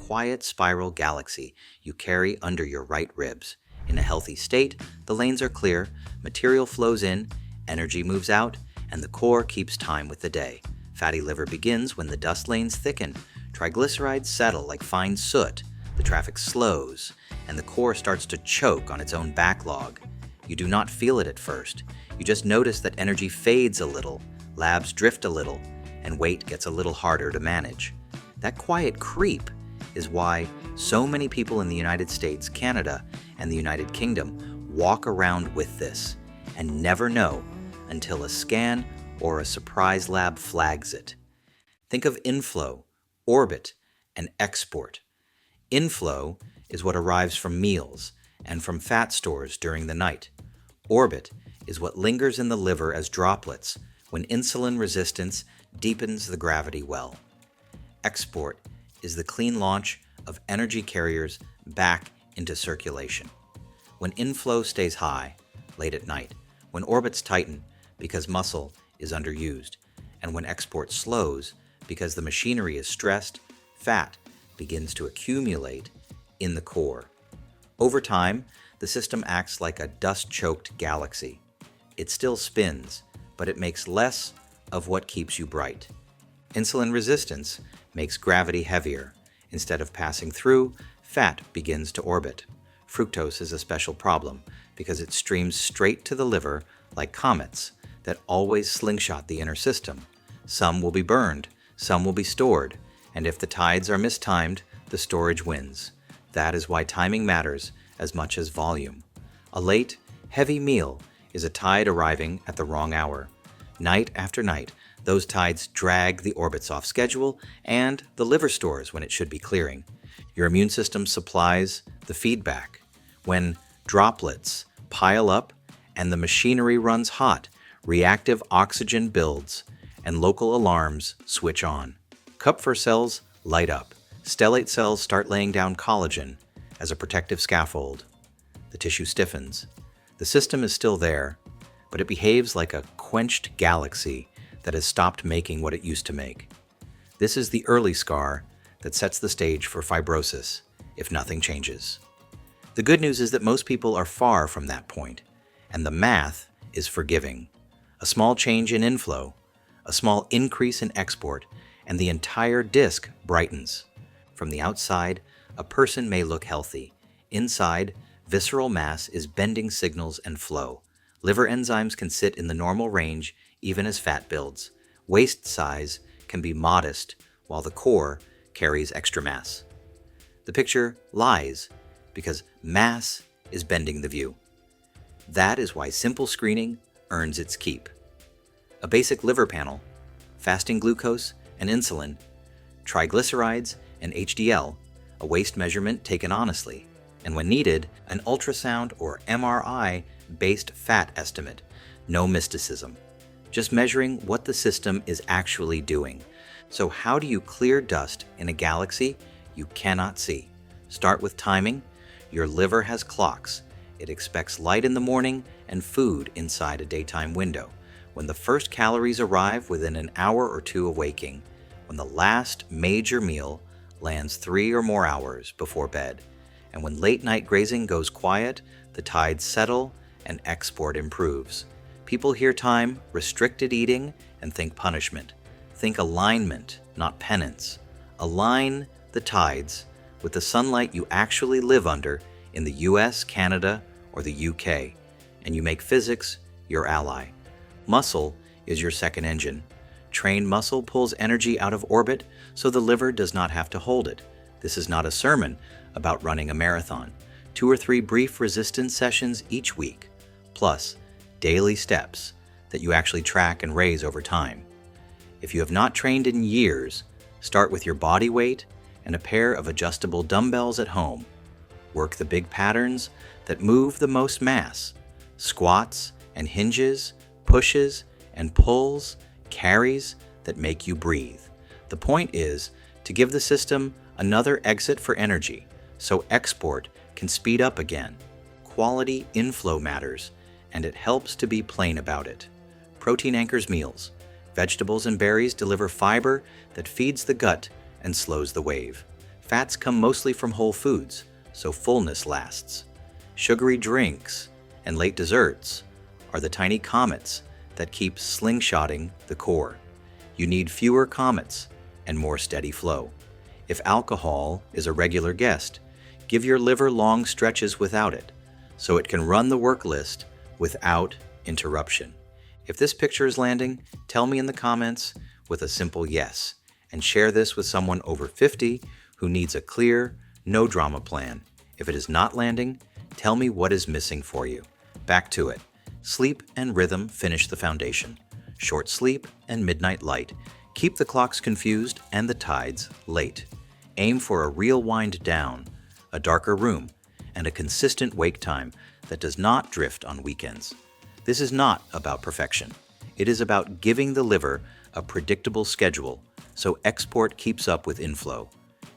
quiet spiral galaxy you carry under your right ribs. In a healthy state, the lanes are clear, material flows in, energy moves out, and the core keeps time with the day. Fatty liver begins when the dust lanes thicken, triglycerides settle like fine soot, the traffic slows, and the core starts to choke on its own backlog. You do not feel it at first. You just notice that energy fades a little, labs drift a little, and weight gets a little harder to manage. That quiet creep is why so many people in the United States, Canada, and the United Kingdom walk around with this and never know until a scan or a surprise lab flags it. Think of inflow, orbit, and export. Inflow is what arrives from meals and from fat stores during the night. Orbit is what lingers in the liver as droplets when insulin resistance deepens the gravity well. Export is the clean launch of energy carriers back into circulation. When inflow stays high, late at night, when orbits tighten because muscle is underused, and when export slows because the machinery is stressed, fat begins to accumulate in the core. Over time, the system acts like a dust-choked galaxy. It still spins, but it makes less of what keeps you bright. Insulin resistance makes gravity heavier. Instead of passing through, fat begins to orbit. Fructose is a special problem because it streams straight to the liver like comets that always slingshot the inner system. Some will be burned, some will be stored, and if the tides are mistimed, the storage wins. That is why timing matters as much as volume. A late, heavy meal is a tide arriving at the wrong hour. Night after night, those tides drag the orbits off schedule and the liver stores when it should be clearing. Your immune system supplies the feedback. When droplets pile up and the machinery runs hot, reactive oxygen builds and local alarms switch on. Kupffer cells light up. Stellate cells start laying down collagen as a protective scaffold. The tissue stiffens. The system is still there, but it behaves like a quenched galaxy that has stopped making what it used to make. This is the early scar that sets the stage for fibrosis if nothing changes. The good news is that most people are far from that point, and the math is forgiving. A small change in inflow, a small increase in export, and the entire disc brightens. From the outside, a person may look healthy. Inside, visceral mass is bending signals and flow. Liver enzymes can sit in the normal range even as fat builds. Waist size can be modest while the core carries extra mass. The picture lies because mass is bending the view. That is why simple screening earns its keep. A basic liver panel, fasting glucose and insulin, triglycerides and HDL, a waist measurement taken honestly, and when needed, an ultrasound or MRI-based fat estimate. No mysticism. Just measuring what the system is actually doing. So how do you clear dust in a galaxy you cannot see? Start with timing. Your liver has clocks. It expects light in the morning and food inside a daytime window. When the first calories arrive within an hour or two of waking, when the last major meal lands 3 or more hours before bed, and when late night grazing goes quiet, the tides settle and export improves. People hear time, restricted eating, and think punishment. Think alignment, not penance. Align the tides with the sunlight you actually live under in the US, Canada, or the UK, and you make physics your ally. Muscle is your second engine. Trained muscle pulls energy out of orbit so the liver does not have to hold it. This is not a sermon about running a marathon. 2 or 3 brief resistance sessions each week, plus daily steps that you actually track and raise over time. If you have not trained in years, start with your body weight and a pair of adjustable dumbbells at home. Work the big patterns that move the most mass, squats and hinges, pushes and pulls, carries that make you breathe. The point is to give the system another exit for energy so export can speed up again. Quality inflow matters, and it helps to be plain about it. Protein anchors meals. Vegetables and berries deliver fiber that feeds the gut and slows the wave. Fats come mostly from whole foods, so fullness lasts. Sugary drinks and late desserts are the tiny comets that keep slingshotting the core. You need fewer comets and more steady flow. If alcohol is a regular guest, give your liver long stretches without it, so it can run the work list without interruption. If this picture is landing, tell me in the comments with a simple yes, and share this with someone over 50 who needs a clear, no-drama plan. If it is not landing, tell me what is missing for you. Back to it. Sleep and rhythm finish the foundation. Short sleep and midnight light keep the clocks confused and the tides late. Aim for a real wind down, a darker room, and a consistent wake time that does not drift on weekends. This is not about perfection. It is about giving the liver a predictable schedule so export keeps up with inflow.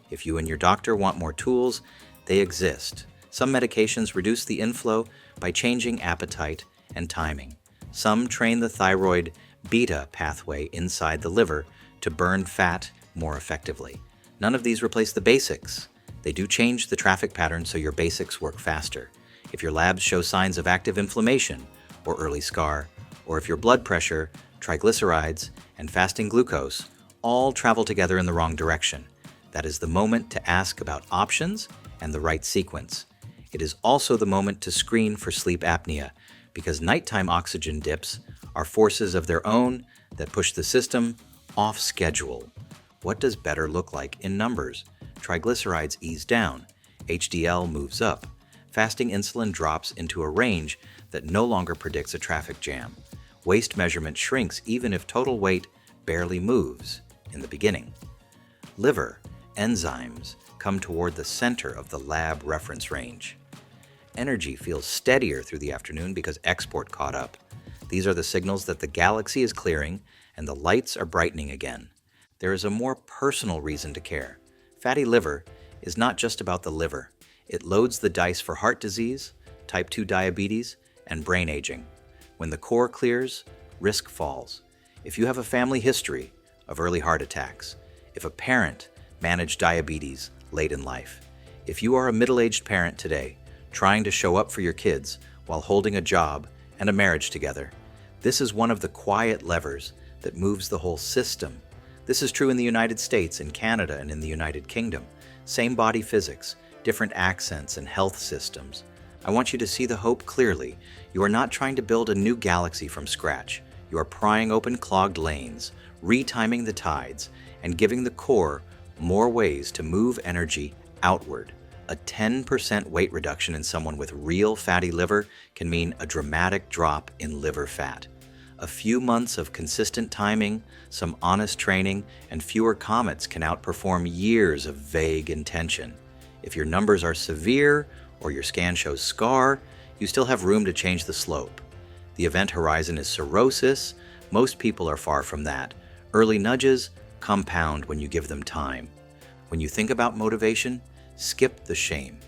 If you and your doctor want more tools, they exist. Some medications reduce the inflow by changing appetite and timing. Some train the thyroid-beta pathway inside the liver to burn fat more effectively. None of these replace the basics. They do change the traffic pattern so your basics work faster. If your labs show signs of active inflammation or early scar, or if your blood pressure, triglycerides, and fasting glucose all travel together in the wrong direction, that is the moment to ask about options and the right sequence. It is also the moment to screen for sleep apnea, because nighttime oxygen dips are forces of their own that push the system off schedule. What does better look like in numbers? Triglycerides ease down, HDL moves up, fasting insulin drops into a range that no longer predicts a traffic jam. Waist measurement shrinks even if total weight barely moves in the beginning. Liver, enzymes come toward the center of the lab reference range. Energy feels steadier through the afternoon because export caught up. These are the signals that the galaxy is clearing and the lights are brightening again. There is a more personal reason to care. Fatty liver is not just about the liver. It loads the dice for heart disease, type 2 diabetes, and brain aging. When the core clears, risk falls. If you have a family history of early heart attacks, if a parent managed diabetes late in life, if you are a middle-aged parent today trying to show up for your kids while holding a job and a marriage together, this is one of the quiet levers that moves the whole system. This is true in the United States, in Canada, and in the United Kingdom. Same body physics, different accents and health systems. I want you to see the hope clearly. You are not trying to build a new galaxy from scratch. You are prying open clogged lanes, retiming the tides, and giving the core more ways to move energy outward. A 10% weight reduction in someone with real fatty liver can mean a dramatic drop in liver fat. A few months of consistent timing, some honest training, and fewer comets can outperform years of vague intention. If your numbers are severe or your scan shows scar, you still have room to change the slope. The event horizon is cirrhosis. Most people are far from that. Early nudges compound when you give them time. When you think about motivation, skip the shame.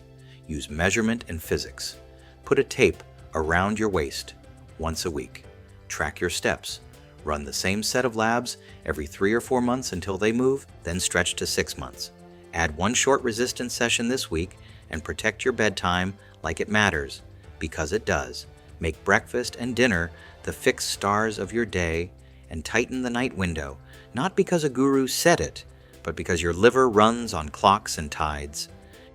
Use measurement and physics. Put a tape around your waist once a week. Track your steps. Run the same set of labs every 3 or 4 months until they move, then stretch to 6 months. Add one short resistance session this week and protect your bedtime like it matters, because it does. Make breakfast and dinner the fixed stars of your day and tighten the night window, not because a guru said it, but because your liver runs on clocks and tides.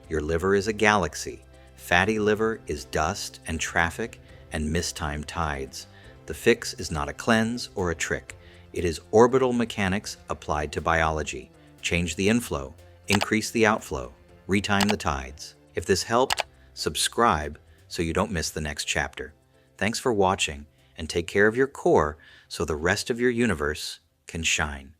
Your liver is a galaxy. Fatty liver is dust and traffic and mistimed tides. The fix is not a cleanse or a trick. It is orbital mechanics applied to biology. Change the inflow, increase the outflow, retime the tides. If this helped, subscribe so you don't miss the next chapter. Thanks for watching, and take care of your core so the rest of your universe can shine.